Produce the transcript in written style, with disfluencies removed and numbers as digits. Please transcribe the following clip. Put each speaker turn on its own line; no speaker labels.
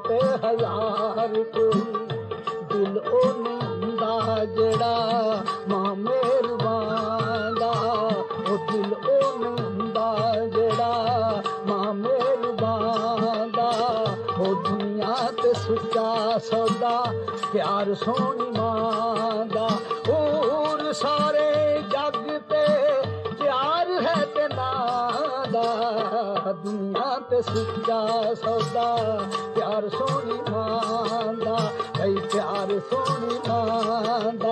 ਤੇ ਹਜ਼ਾਰ ਕੋਈ ਦਿਲ ਉਹ ਨਹੀਂ ਹੁੰਦਾ ਜਿਹੜਾ ਮਾਂ ਮਿਹਰਬਾਨ ਦਾ। ਉਹ ਦਿਲ ਉਹ ਨਹੀਂ ਹੁੰਦਾ ਜਿਹੜਾ ਮਾਂ ਮਿਹਰਬਾਨ ਦਾ। ਉਹ ਦੁਨੀਆ ਤੇ ਸੁੱਚਾ ਸੌਦਾ ਪਿਆਰ ਸੋਹਣੀ ਮਾਂ ਦਾ। ਹੋਰ ਸਾਰੇ ਜੱਗ ਤੇ ਪਿਆਰ ਹੈ ਤੇ ਨਾਂ ਦਾ। ਦੁਨੀਆ ਤੇ ਸੁੱਚਾ ਸੌਦਾ ਪਿਆਰ ਸੋਹਣੀ ਮਾਂ ਦਾ। ਕਈ ਪਿਆਰ ਸੋਹਣੀ ਮਾਂ ਦਾ।